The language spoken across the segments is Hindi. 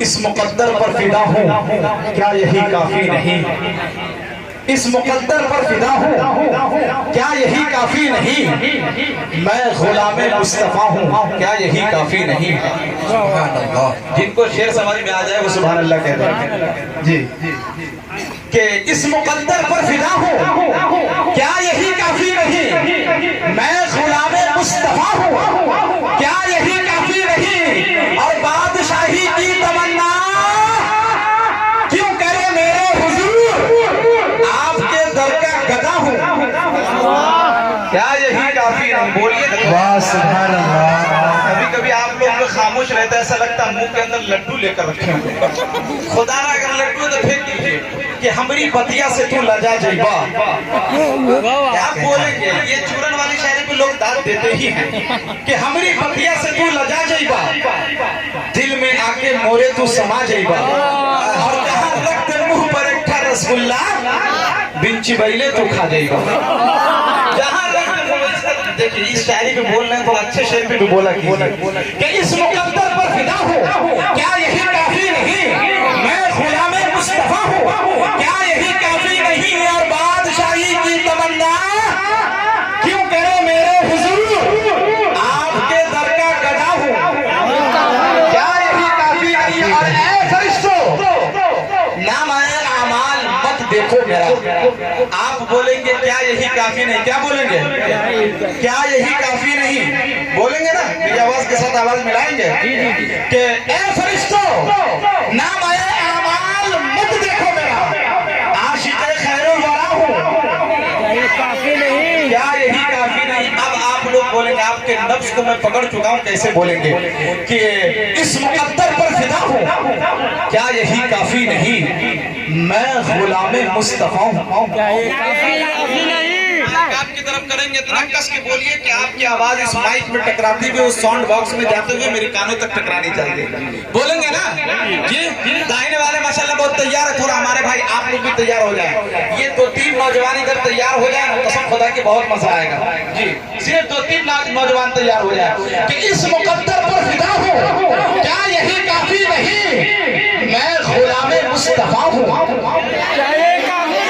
इस मुकद्दर पर फिदा हूँ क्या यही काफी नहीं, इस मुकद्दर पर फिदा हूँ क्या यही काफी नहीं, मैं गुलाम मुस्तफा हूँ क्या यही काफी नहीं। जिनको शेर समझ में आ जाए वो सुभान अल्लाह कहते हैं जी, कि इस मुकद्दर पर फिदा हूँ क्या यही काफी नहीं, मैं गुलाम मुस्तफा हूँ क्या यही काफी नहीं, और बादशाही की तमन्ना क्यों करे मेरे हुजूर, आपके दर का गदा हूँ क्या यही काफी नहीं। बोलिए वाह सुभान अल्लाह। कभी कभी आप लोग जो खामोश रहता है ऐसा लगता है मुंह के अंदर लड्डू लेकर रखे होंगे। खुदा ना अगर लड्डू तो फेंक दीजिए कि हमारी बतिया से तू लजा जाइबा। आप बोलेंगे ये चूरन वाली शायरी पे लोग दाद देते ही हैं कि हमारी बतिया से तू लजा जाइबा, दिल में आके मोरे तू समा जाइबा, और जहाँ रखते मुंह पर एक रसगुल्ला बिंची बैले तू खा जाइबा। जहाँ देखिए इस शायरी पे बोल रहे हैं तो अच्छे शेर पे भी बोला कि इस मुकद्दर पर फिदा हूँ क्या यही काफी नहीं, मैं गुलाम मुस्तफा हूँ क्या यही काफी नहीं, और बादशाही की तमन्ना क्यों करे मेरे हुजूर, आपके दर का गदा हूँ क्या यही काफी नहीं। और ऐ फरिश्तों नाम आए अमाल मत देखो मेरा, आप बोलेंगे क्या यही काफी नहीं, क्या बोलेंगे क्या यही काफी नहीं, बोलेंगे ना मेरी आवाज के साथ आवाज मिलाएंगे कि ए फरिश्तों नाम आए अमाल मत देखो मेरा, आशिक़े खैरुल वरा हूँ क्या यही काफी नहीं। अब आप लोग बोलेंगे आपके नफ्स को मैं पकड़ चुका हूँ, कैसे बोलेंगे कि इस मुकद्दर पर फिदा हूँ क्या यही काफी नहीं, मैं गुलाम मुस्तफा हूँ क्या यही काफी नहीं। आपकी तरफ करेंगे इतना कस के बोलिए कि आपकी आवाज इस माइक में टकराती हुई उस साउंड बॉक्स में जाते हुए मेरे कानों तक टकरानी चाहिए। बोलेंगे ना जी, दाहिने वाले माशाल्लाह बहुत तैयार है, थोड़ा हमारे भाई आप लोग भी तैयार हो जाए, ये 2-3 नौजवान इधर तैयार हो जाए ना कसम खुदा की बहुत मजा आएगा जी। सिर्फ 2-3 नौजवान तैयार हो जाए कि इस मुकद्दर पर फिदा हूँ क्या यही काफी नहीं, मैं गुलाम मुस्तफा हूँ क्या यही काफी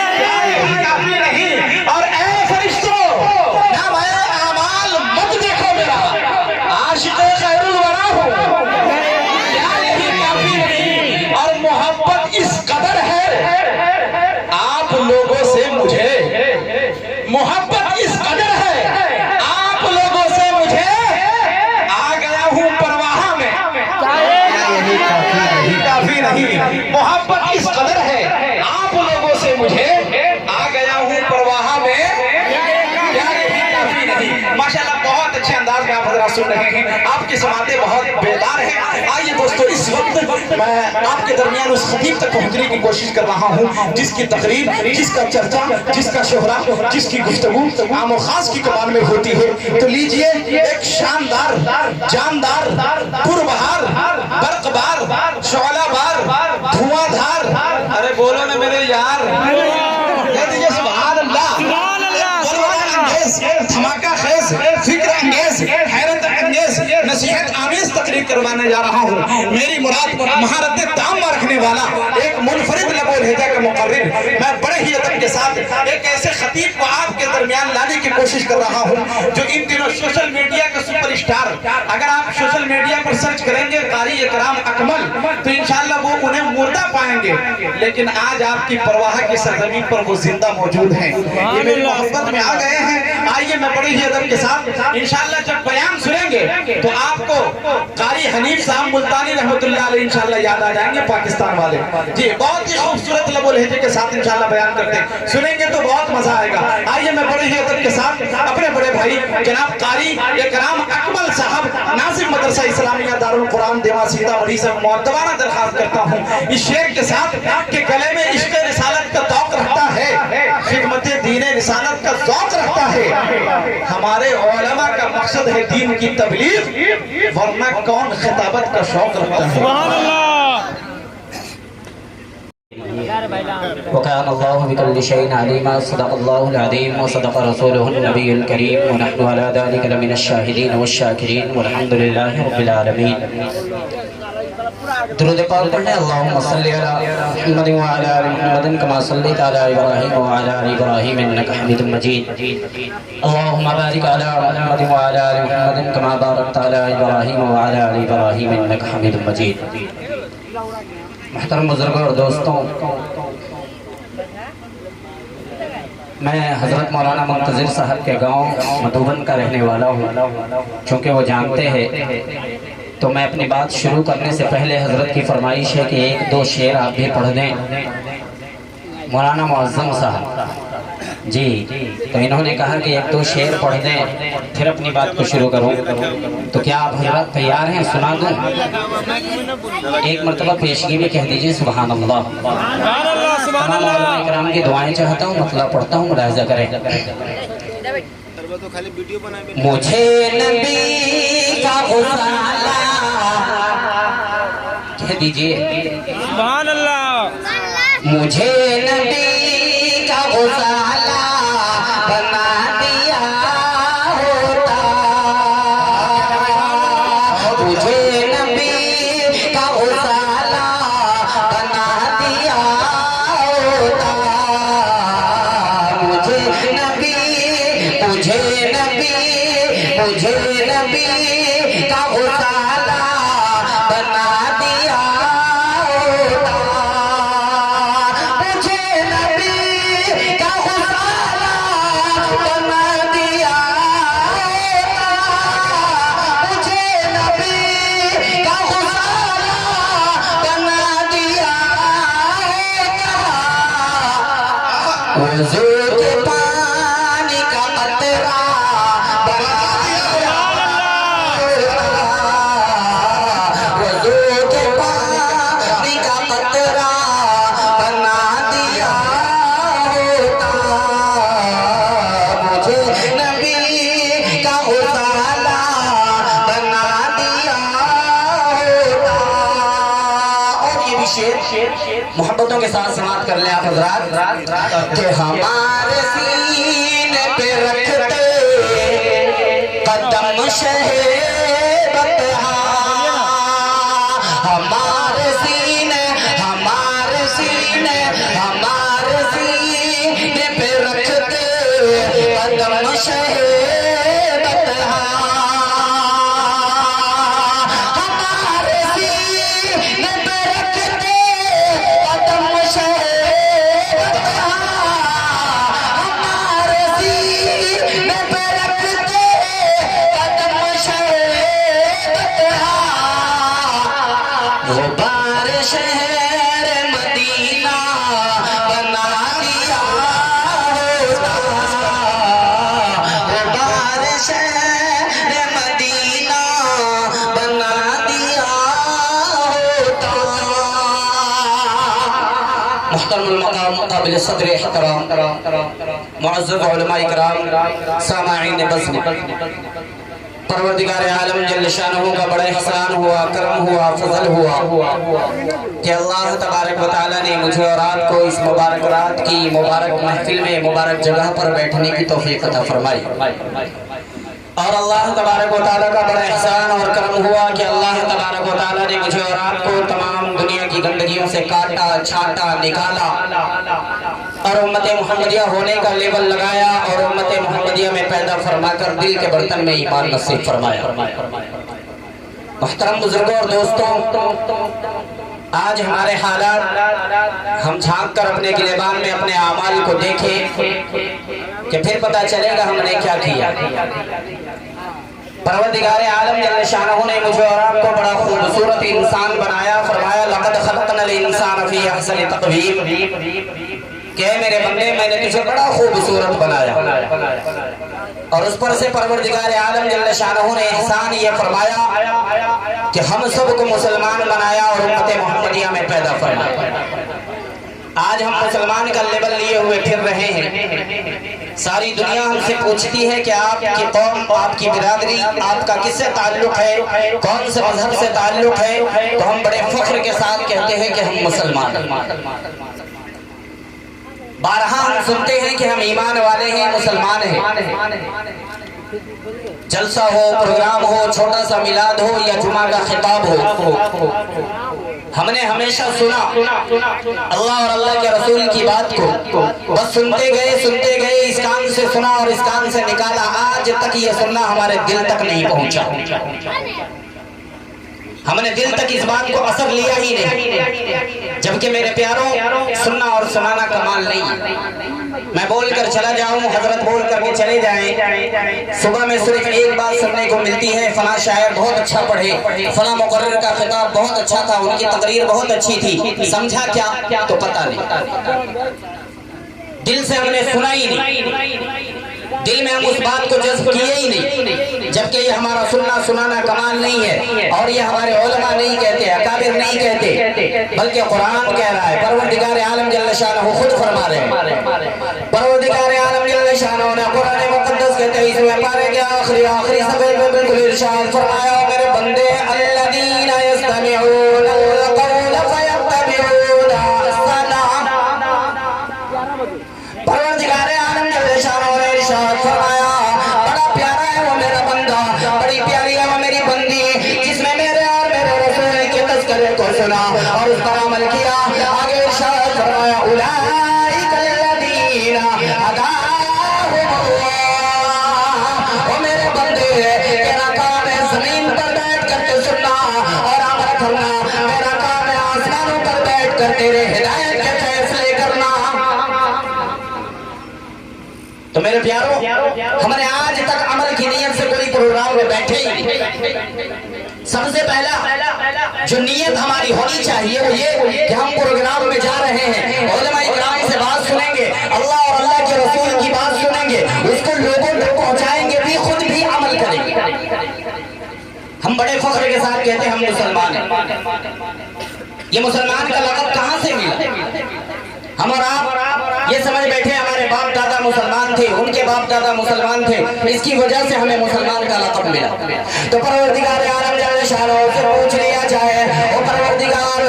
नहीं। और मोहब्बत इस कदर है आप लोगों से मुझे, आ गया हूँ परवाह में काफी नहीं, मोहब्बत इस कदर है आप लोगों से मुझे, आ गया हूँ परवाह में क्या यही काफी नहीं। माशाल्लाह बहुत अच्छे अंदाज में आप हज़रात सुन रहे हैं, आपकी समातें बहुत बेदार हैं। आइए दोस्तों इस वक्त मैं आपके दरमियान उस खतीब तक पहुंचने की कोशिश कर रहा हूं जिसकी तकरीर, जिसका चर्चा, जिसका शोहरा, जिसकी गुफ्तगू आम और खास की कमान में होती है। तो लीजिए एक शानदार, जानदार, पुरबहार, बरकबार, शोलाबार, धुआंधार, अरे बोलो ना मेरे यार, कह दीजिए सुभान अल्लाह, धमाका खेज, फिक्र अंगेज, हैरत अंगेज, नसीहत आमेज तकरीर करवाने जा रहा हूँ। मेरी मुराद महारत ताम रखने वाला एक मुनफरिद लबो लहजा का मुकर्रिर, मैं बड़े ही अदब के साथ एक ऐसे खतीब को आपके दरमियान लाने की कोशिश कर रहा हूँ जो इन दिनों सोशल मीडिया का सुपरस्टार, अगर आप सोशल मीडिया पर सर्च करेंगे कारी इकराम अकमल तो इंशाल्लाह वो उन्हें मुर्दा पाएंगे, लेकिन आज आपकी परवाह की सरजमीन पर वो जिंदा मौजूद हैं, ये मेरी मोहब्बत में आ गए हैं। आइए मैं बड़े ही अदब के साथ इंशाल्लाह जब बयान सुनेंगे तो आपको कारी हनीफ साहब मुल्तानी रहमतुल्लाह अलैह इंशाल्लाह याद आ जाएंगे, पाकिस्तान वाले जी, बहुत ही खूबसूरत लबो लहजे के साथ इंशाल्लाह बयान करते हैं, सुनेंगे तो बहुत मजा आएगा। आइए मैं बड़े ही अदब के साथ अपने बड़े भाई जनाब कारी इकराम अकमल साहब नासिर मदरसा इस्लामिया दारुल कुरान देवा सीतामढ़ी से मुअद्दबाना दरखास्त करता हूँ इस शेर के साथ कि गले में इश्क़ रिसालत का तौक़ रखता है, खिदमत दीन रिसालत का ज़ौक़ रखता है, हमारे उलमा का मकसद है दीन की तबलीग, वरना कौन खिताबत का शौक रखता है। वकानल्लाहु बिकुल्लि शैइन अलीमा, सदक़ल्लाहुल अज़ीम व सदक़ रसूलुहुन नबियुल करीम व नहनु अला ज़ालिका लमिनश शाहिदीन वश शाकिरीन वल्हम्दुलिल्लाहि रब्बिल आलमीन। दुरूद पाक पढ़ें। अल्लाहुम्मा सल्लि अला मुहम्मद व अला आलि मुहम्मद कमा सल्लैता अला इब्राहीम व अला आलि इब्राहीम इन्नका हमीदुम मजीद। अल्लाहुम्मा बारिक अला मुहम्मद व अला आलि मुहम्मद कमा बारकता अला इब्राहीम व अला आलि इब्राहीम इन्नका हमीदुम मजीद। मुहतरम बुजुर्गों और दोस्तों, मैं हज़रत मौलाना मुंतज़िर साहब के गांव मधुबन का रहने वाला हूँ। क्योंकि वो जानते हैं तो मैं अपनी बात शुरू करने से पहले हज़रत की फरमाइश है कि एक दो शेर आप भी पढ़ दें। मौलाना मुअज़्ज़म साहब जी, तो इन्होंने कहा कि एक दो शेर पढ़ दें फिर अपनी बात को शुरू करूं। तो क्या आप हज़रत तैयार हैं? सुना दूं? एक मरतबा पेशगी में कह दीजिए सुभान अल्लाह। तमाम उलमा इकराम की दुआएं चाहता हूँ, मतलब पढ़ता हूँ, मुलाहिज़ा करें। मुझे नबी का गुसाला, कह दीजिए सुभान अल्लाह। मुझे नबी का गुसाला बना दिया होता, मुझे नबी का गुसाला बना दिया होता, मुझे नबी का गुसाला बना दिया होता, मुझे नबी का गुसाला बना दिया होता, मुझे नबी का गुसाला बना दिया होता, वज़ू के पानी का कतरा बना दिया होता, वज़ू के पानी का कतरा बना दिया होता, मुझे नबी का गुसाला बना दिया होता। और ये भी शेर मोहब्बतों के साथ समाप्त कर लें आप हज़रात कि हमारे सीने पे रखते कदम शहीद हमारे सीने पे रखते कदम शहीद हमारे सीने पे रखते कदम शहीद हमारे सीने पे रखते कदम शहीद वो बारिश शहर मदीना बना दिया होता, वो बारिश शहर मदीना बना दिया होता। मुहतरमुल मकाम काबिल सद्र एहतराम मुअज़्ज़ज़ उलमा इकराम सामाईन बज़्म, परवरदिगार आलम जल्ल शानहू का बड़ा एहसान हुआ, करम हुआ, फजल हुआ कि अल्लाह तबारक व तआला ने मुझे और आपको इस मुबारक रात की मुबारक महफिल में मुबारक जगह पर बैठने की तौफीक अता फरमाई। और अल्लाह तबारक व तआला का बड़ा एहसान और करम हुआ कि अल्लाह तबारक व तआला ने मुझे और आपको तमाम दुनिया की गंदगियों से काटा, छाटा, निकाला और उम्मत मुहम्मदिया होने का लेबल लगाया और उम्मत मुहम्मदिया में पैदा फरमाकर दिल के बर्तन में ईमान नसीब फरमाया। मुहतरम बुजुर्गों और दोस्तों, आज हमारे हालात हम झांक कर अपने गिरेबान में अपने आमाल को देखें कि फिर पता चलेगा हमने क्या किया। परवरदिगार आलम जल्ल शानहू ने मुझे और आपको बड़ा खूबसूरत इंसान बनाया। फरमाया लक़द ख़लक़नल इंसान फ़ी अहसनि तक़वीम, कि मेरे बंदे मैंने तुझे बड़ा खूबसूरत बनाया। और उस पर से परवरदिगार आलम जल्ल शानहू ने एहसान ये फरमाया कि हम सबको मुसलमान बनाया और उम्मत मुहम्मदिया में पैदा फरमाया। आज हम मुसलमान का लेबल लिए हुए फिर रहे हैं। सारी दुनिया हमसे पूछती है कि आपकी कौम, आपकी बिरादरी, आपका किससे ताल्लुक है, कौन से मजहब से ताल्लुक है, तो हम बड़े फख्र के साथ कहते हैं कि हम मुसलमान। बारहा हम सुनते हैं कि हम ईमान वाले हैं, मुसलमान हैं। जलसा हो, प्रोग्राम हो, छोटा सा मिलाद हो या जुमा का खिताब हो, हमने हमेशा सुना अल्लाह और अल्लाह के रसूल की बात को, बस सुनते गए, इस कान से सुना और इस कान से निकाला, आज तक ये सुनना हमारे दिल तक नहीं पहुंचा। हमने दिल तक इस बात को असर लिया ही नहीं। जबकि मेरे प्यारों, सुनना और सुनाना कमाल नहीं। मैं बोलकर चला जाऊं, हजरत बोल करके चले जाएं। सुबह में सिर्फ एक बात सुनने को मिलती है, फला शायर बहुत अच्छा पढ़े, फला मुकर्रर का खिताब बहुत अच्छा था, उनकी तकरीर बहुत अच्छी थी, समझा क्या तो पता नहीं। दिल से हमने सुना ही नहीं, दिल में हम उस बात को जज्ब किए ही नहीं। जबकि ये हमारा सुनना सुनाना कमाल नहीं है, और ये हमारे उलमा नहीं कहते, अकाबिर नहीं कहते, बल्कि कुरान कह रहा है। परवरदिगार आलम जल्ल शानहू खुद फरमा रहे हैं। परवरदिगार आलम जल्ल शानहू ने कुरान मुक़द्दस के 23वें पारे के आखिरी सफ़े में बिल्कुल इरशाद फरमाया, मेरे बंदे अल्लज़ीना यस्तमिऊना अल-क़ौला फयत्तबिऊना अहसना। परवरदिगार आलम जल्ल शानहू ने इरशाद फरमाया, बड़ा प्यारा है वो मेरा बंदा, बड़ी प्यारी है वो मेरी बंदी, जिसने मेरे और मेरे रसूल के तज़किरे को सुना और उस पर अमल किया। आगे इरशाद फरमाया, उलाइका अल्लज़ीना हदाहुमुल्लाह। ओ मेरे बंदे, तेरा काम है जमीन पर बैठ कर के सुनना और अमल करना, मेरा काम है आसमानों पर बैठ कर तेरे हिदायत के फैसले करना। तो मेरे प्यारों, हमने आज तक अमल की नीयत से कोई प्रोग्राम में बैठे ही नहीं। सबसे पहला जो नीयत हमारी होनी चाहिए वो ये कि हम प्रोग्राम में जा रहे हैं, उलमा इकराम से बात सुनेंगे, अल्लाह और अल्लाह के रसूल की बात सुनेंगे, उसको लोगों तक पहुंचाएंगे भी, खुद भी अमल करेंगे। हम बड़े फख्र के साथ कहते हैं हम मुसलमान हैं। ये मुसलमान का लक़ब कहां से मिला? हम और आप ये समझ बैठे हमारे बाप दादा मुसलमान थे, उनके बाप दादा मुसलमान थे, इसकी वजह से हमें मुसलमान का लक़ब मिला। तो परवरदिगार आलम जल्ल शानहू से पूछ लिया जाए, ओ परवरदिगार,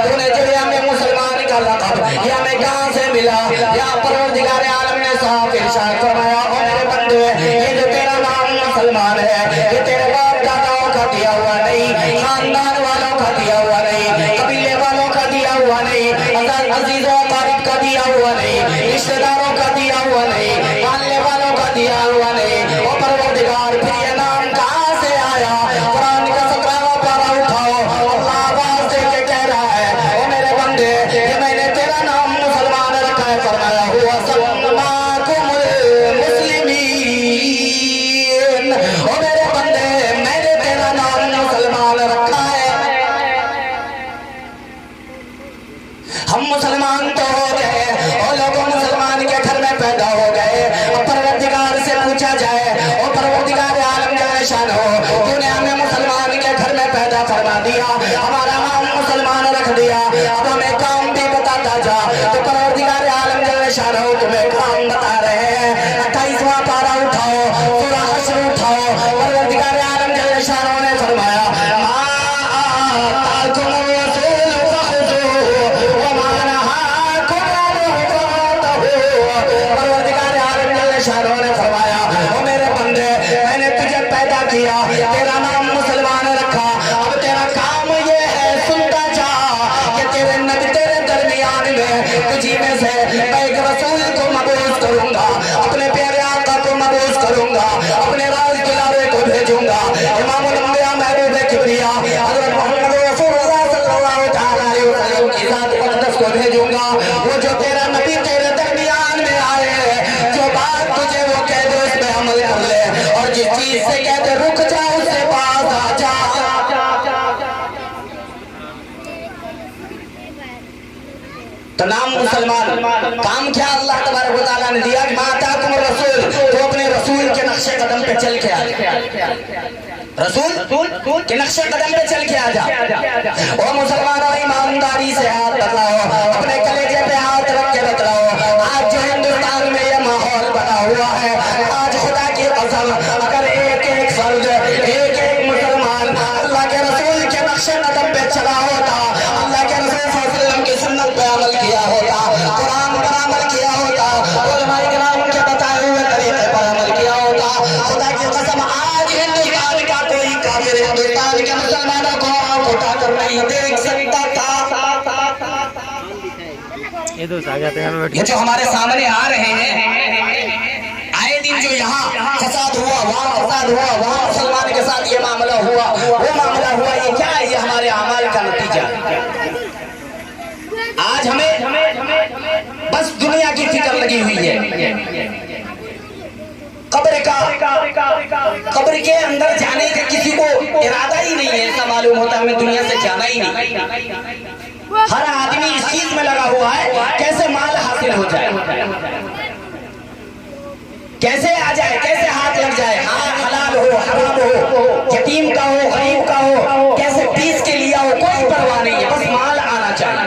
तूने जो हमें मुसलमान का लक़ब ये हमें कहां से मिला? या परवरदिगार आलम ने साफ इरशाद फरमाया, ओ मेरे बंदे, ये जो तेरा नाम मुसलमान है, ये तेरे बाप दादाओं का दिया हुआ नहीं, खानदान वालों का दिया हुआ नहीं, कबीले वालों का दिया हुआ नहीं, अजीजों का दिया हुआ नहीं, रिश्तेदारों का दिया हुआ नहीं, मानने वालों का दिया हुआ नहीं। ओ परवरदिगार, फिर ये नाम कहां से आया? कुरान का 17वां पारा उठाओ, अल्लाह आवाज दे के कह रहा है, ओ मेरे बंदे, ये मैंने तेरा नाम मुसलमान रखा है। फरमाया, हुआ सम्माकुमुल मुस्लिमीन। ओ मेरे बंदे, मैंने तेरा नाम मुसलमान रखा है। हम मुसलमान तो हो गए और लोगों मुसलमान के घर में पैदा हो गए। और परवरदिगार से पूछा जाए, और परवरदिगार आलम जल्ल शानहू, तूने हमें मुसलमान के घर में पैदा फरमा दिया, हमारा नाम मुसलमान रख दिया, अब हमें काम भी बताता जा। तो परवरदिगार आलम जल्ल शानहू तुम्हें काम बता रहे हैं। 28वां पारा उठाओ, सूरह हश्र उठाओ, परवरदिगार आलम जल्ल शानहू ने फरमाया, ने फरमाया, ओ मेरे बंदे, मैंने तुझे पैदा किया, तेरा नाम मुसलमान रखा, अब तेरा काम ये है, सुनता जा कि तेरे नबी तेरे दरमियान में तुझी में से मैं एक रसूल को मबूस करूंगा, अपने प्यारे आका को मबूस करूंगा, अपने राज किनारे को भेजूंगा, इमामुल अंबिया महबूब किबरिया हज़रत मोहम्मद रसूलुल्लाह सल्लल्लाहु अलैहि वसल्लम की ज़ात मुक़द्दस को भेजूंगा। वो जो तेरा नबी तेरे दरमियान में आए, जो बात तुझे वो कह दे उसमें अमल कर ले, और जिस चीज से कह दे रुक जा उससे पास आ जा। तो नाम मुसलमान, काम क्या अल्लाह तबारक व तआला ने दिया, माताकुम रसूल, तो अपने रसूल के नक्शे कदम पे चल के आ जा, रसूल के नक्शे कदम पे चल के आ जा। ओ मुसलमानों, ईमानदारी से हाथ बदलाओ, अपने कलेजे पे हाथ रख के बतलाओ। आज जो हिंदुस्तान में ये माहौल बना हुआ है, आज खुदा की कसम, अगर एक एक फर्द, एक एक मुसलमान अल्लाह के रसूल के नक्शे कदम पे चला होता, अल्लाह के रसूल सल्लल्लाहु अलैहि वसल्लम की सुन्नत पे अमल किया होता, कुरान पर अमल किया होता, उलमा इकराम के बताए हुए तरीके पर अमल किया होता, खुदा की कसम आज हिंदुस्तान का कोई काफिर हिंदुस्तान के मुसलमानों को उठाकर नहीं देख सकता था। ये जो हमारे सामने आ रहे हैं, आए दिन जो यहाँ फसाद हुआ, वहाँ फसाद हुआ, वहाँ मुसलमान के साथ ये मामला हुआ, वो मामला हुआ, ये क्या है? ये हमारे अमाल का नतीजा। आज हमें बस दुनिया की फिक्र लगी हुई है। कब्र के अंदर जाने का किसी को इरादा ही नहीं है। ऐसा मालूम होता है हमें दुनिया से जाना ही नहीं। हर आदमी इस चीज में लगा हुआ है कैसे माल हासिल हो जाए, कैसे आ जाए, कैसे हाथ लग जाए, हाँ हलाल हो हराम हो, यतीम का हो गरीब का हो, कैसे पीस के लिया हो, कोई परवाह नहीं है, बस माल आना चाहिए।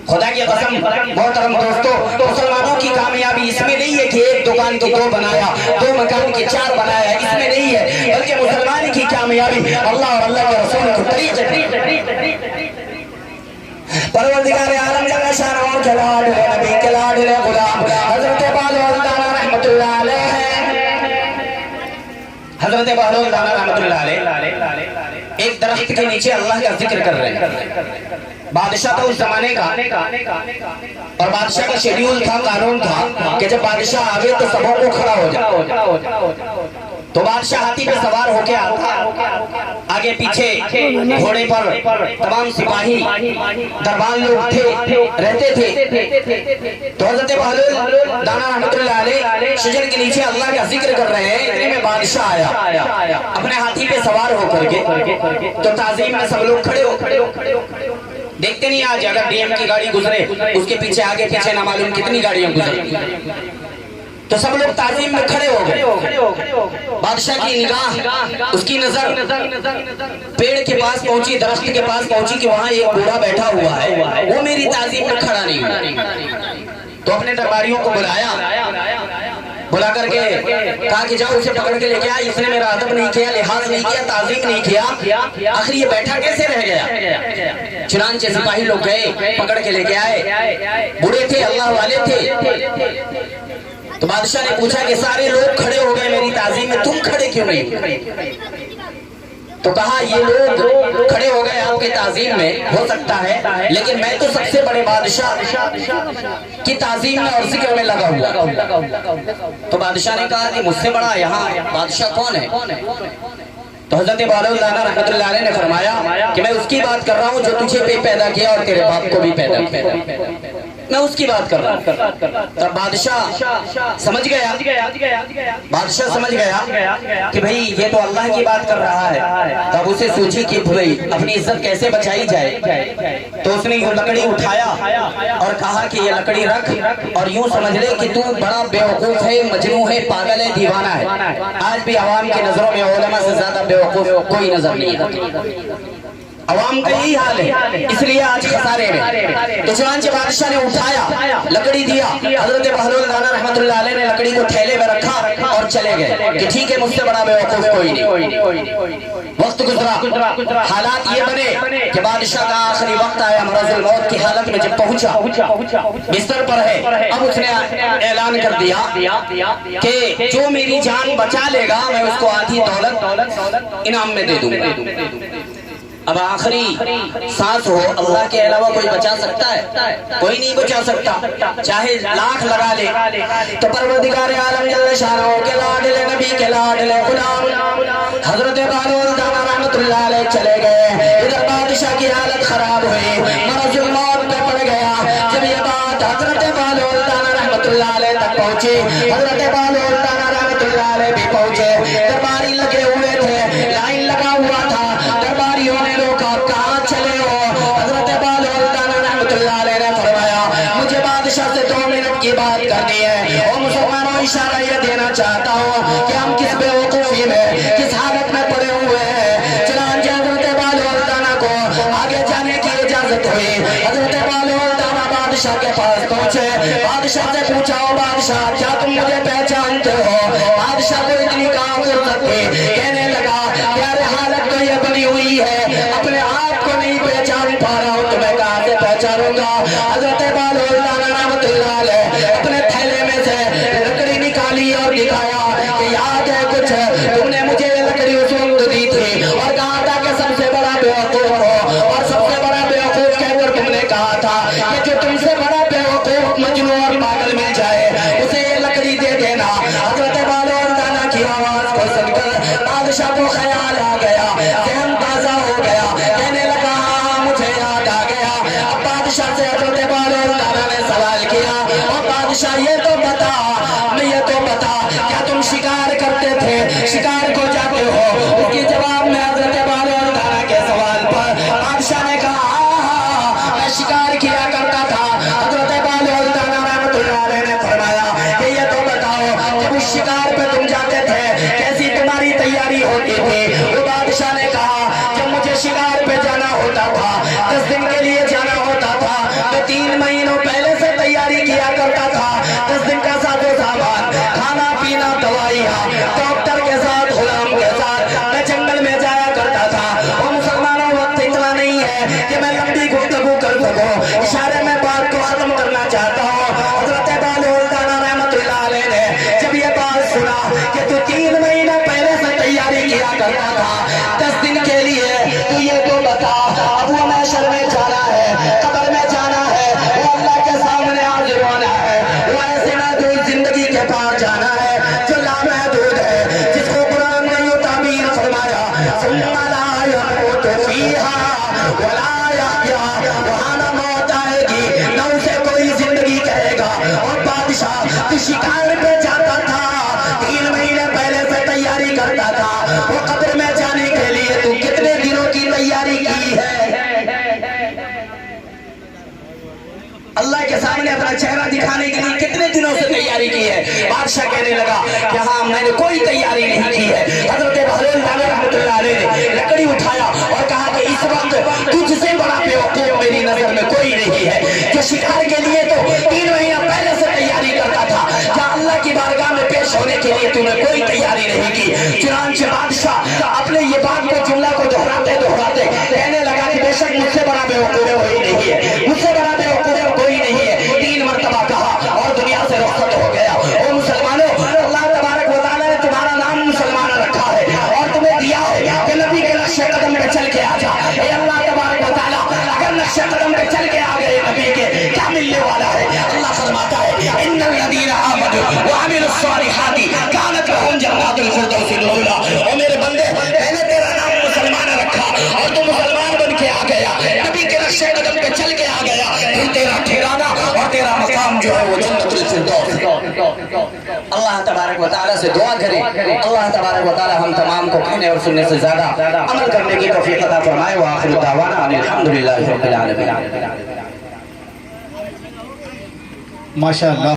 खुदा की कसम मोहतरम दोस्तों, मुसलमानों की कामयाबी इसमें नहीं है कि एक दुकान की दो बनाया, दो मकान की चार बनाया, इसमें नहीं है, बल्कि मुसलमान की कामयाबी अल्लाह और अल्लाह के रसूल के तरीके परवरदिगार आलम जल्ल शानहू के लाडले नबी के लाडले गुलाम हजरत बहलौल दाना रहमतुल्लाह अलैह, हजरत बहलौल दाना रहमतुल्लाह अलैह एक दरख्त के नीचे अल्लाह का जिक्र कर रहे हैं। बादशाह था उस जमाने का, और बादशाह का शेड्यूल था, कानून था कि जब बादशाह आवे तो सबों को खड़ा हो जाए। तो बादशाह हाथी पे सवार होके आता, आगे पीछे घोड़े पर तमाम सिपाही दरबार लोग थे रहते थे। तो हजरत बहलौल दाना रहमतुल्लाह अलैह शजर के नीचे अल्लाह का जिक्र कर रहे हैं। इतने में बादशाह आया अपने हाथी पे सवार होकर के। तो ताज़ीम में सब लोग खड़े हो, देखते नहीं आज अगर डीएम की गाड़ी गुजरे उसके पीछे आगे पीछे ना मालूम कितनी गाड़ियां गुजरे, तो सब लोग ताज़ीम में खड़े हो गए। बादशाह की निगाह, उसकी नजर पेड़ के पास पहुंची, दरख्त के पास पहुंची कि वहां एक बूढ़ा बैठा हुआ है, वो मेरी ताज़ीम में खड़ा नहीं हुआ। तो अपने दरबारियों को बुला करके कहा कि जाओ उसे पकड़ के लेके आ, इसने मेरा अदब नहीं किया, लिहाज नहीं किया, ताज़ीम नहीं किया, आखिर ये बैठा कैसे रह गया। चुनांचे सिपाही लोग गए, पकड़ के लेके आए। बूढ़े थे, अल्लाह वाले थे। तो बादशाह ने पूछा कि सारे लोग खड़े हो गए मेरी ताज़ीम में, तुम खड़े क्यों नहीं? तो कहा ये लोग खड़े हो गए आपके ताज़ीम में, हो सकता है, लेकिन मैं तो सबसे बड़े बादशाह की ताज़ीम में और जिक्र में लगा हुआ। तो बादशाह ने कहा कि मुझसे बड़ा यहाँ बादशाह कौन है? तो हजरत बहलौल दाना रहमतुल्लाह अलैह ने फरमाया कि मैं उसकी बात कर रहा हूँ जो तुझे भी पैदा किया और तेरे बाप को भी पैदा किया, मैं उसकी बात कर रहा हूँ। तब बादशाह समझ गया, बादशाह समझ गया कि भाई ये तो अल्लाह की बात कर रहा है। तब उसे सोची कि भाई अपनी इज्जत कैसे बचाई जाए। तो उसने ये लकड़ी उठाया और कहा कि ये लकड़ी रख और यूं समझ ले कि तू बड़ा बेवकूफ है, मजनू है, पागल है, दीवाना है। आज भी अवाम की नजरों में उलमा से ज्यादा बेवकूफ कोई नजर नहीं आता। अवाम का यही हाल है, इसलिए आज खसारे में। तो चुनांचे बादशाह ने उठाया, लकड़ी दिया, हजरत बहलौल दाना रहमतुल्लाह अलैह ने लकड़ी को थैले में रखा और चले गए कि ठीक है मुझसे बड़ा बेवकूफ कोई नहीं। वक्त गुजरा, हालात ये बने कि बादशाह का आखिरी वक्त आया, मरज़ुल मौत की हालत में जब पहुंचा, बिस्तर पर है। अब उसने ऐलान कर दिया कि जो मेरी जान बचा लेगा मैं उसको आधी दौलत इनाम में दे दूंगा। अब आखिरी सांस हो, अल्लाह के अलावा कोई बचा सकता है? कोई नहीं बचा सकता, चाहे लाख लगा ले। तो परवरदिगार आलम जल्ल शानहू के लाडले नबी के लाडले गुलाम हजरत बहलौल दाना रहमतुल्लाह अलैह चले गए। इधर बादशाह की हालत खराब हुई, मरज़ुल मौत पे पड़ गया। जब ये बात हजरत बहलौल दाना रहमतुल्लाह अलैह तक पहुंची, हजरत बहलौल दाना रहमतुल्लाह अलैह भी पहुंचे। दरबारी लगे हुए थे, लाइन लगा हुआ था, दरबारियों ने रोका, कहाँ चले हो? हजरत बहलौल दाना रहमतुल्लाह अलैह ने फरमाया मुझे बादशाह से 2 मिनट की बात करनी है। और मुसलमानों इशारा ये देना चाहता हूँ कि हम किस बेवकूफी में, किस हालत में पड़े हुए हैं। चुनांचे हजरत बहलौल दाना को आगे जाने की इजाजत हुई। हजरत बहलौल दाना बादशाह के पास पहुंचे, बादशाह से पूछा ओ बादशाह क्या तुम मुझे पहचानते हो? बादशाह को इतनी काम फुर्सत थी, कहने लगा यार हालत तो ये बनी हुई है, अपने आप को नहीं पहचान पा रहा हूँ तो मैं कहाँ से पहचानूंगा? हजरत बहलौल दाना रहमतुल्लाह अलैह अपने थैले में से लकड़ी निकाली और दिखाया कि याद है कुछ, तुमने मुझे ये लकड़ी उस वक्त दी थी और कहा था कि सबसे बड़ा बेवकूफ हो, और सबसे बड़ा बेवकूफ कहकर तुमने कहा था कि जो गुफ्तगू कर सको। इशारे में बात को खत्म करना चाहता हूँ। हजरत बालूल दाना रहमतुल्लाह अलैह ने जब ये बात सुना कि तू 3 महीना पहले से तैयारी किया करता था 10 दिन के लिए, तू ये तो बता अब वो महशर में जाना है, कब्र में जाना है, वो अल्लाह के सामने हाजिर होना है, वो ऐसे महदूद जिंदगी के पार जाना है जो लामहदूद है, जिसको कुरान ने यूं ताबीर फरमाया सुम्मा ला यमूतु फीहा वला यहया, वहां ना मौत आएगी न उसे कोई जिंदगी कहेगा। और बादशाह तू शिकार पे जाता था, 3 महीने पहले से तैयारी करता था, वो कब्र में जाने के लिए तू कितने दिनों की तैयारी की है? अल्लाह के सामने अपना चेहरा दिखाने के लिए कितने दिनों से तैयारी की है? बादशाह कहने लगा कि हाँ मैंने कोई तैयारी नहीं की है। हजरत बहलूल दाना रहमतुल्लाह अलैह ने लकड़ी उठाया और कहा कि इस वक्त तुझसे बड़ा बेवकूफ मेरी नजर में कोई नहीं है कि शिकार के लिए तो 3 महीना पहले से तैयारी करता था, क्या अल्लाह की बारगाह में पेश होने के लिए तूने कोई तैयारी नहीं की? चुनांचे बादशाह अपने ये बात को जुमला को दोहराते दोहराते कहने लगा कि बेशक मुझसे बड़ा बेवकूफ कोई नहीं है, मुझसे बड़ा बेवकूफ कोई नहीं है। 3 मरतबा कहा और दुनिया से रुखसत हो गया। ओ मुसलमानों, अल्लाह तबारक व तआला ने तुम्हारा नाम मुसलमान रखा है और तुम्हें दिया है कि नबी के नक्शे कदम पे चल के आ जा। ए अल्लाह तबारक व तआला अगर नक्शे कदम पे चल के आ गए नबी के, क्या मिलने वाला है? अल्लाह फरमाता है इन्नल लदीना आमनू व अमिलुस सालिहाति कानत लहुम जन्नातुल फिरदौस नुज़ुला। ओ मेरे बंदे, मैंने तेरा नाम मुसलमान रखा और तू मुसलमान बन के आ गया, नबी के नक्शे कदम पे चल के आ गया, फिर तेरा ठिकाना और तेरा मकाम जो है वो जन्नतुल फिरदौस। अल्लाह तबारक व तआला से दुआ करें, अल्लाह तबारक व तआला हम तमाम को कहने और सुनने से ज्यादा अमल करने की तौफीक अता फरमाए। व आखिरु दावाना अल्हम्दुलिल्लाहि रब्बिल आलमीन। माशाअल्लाह।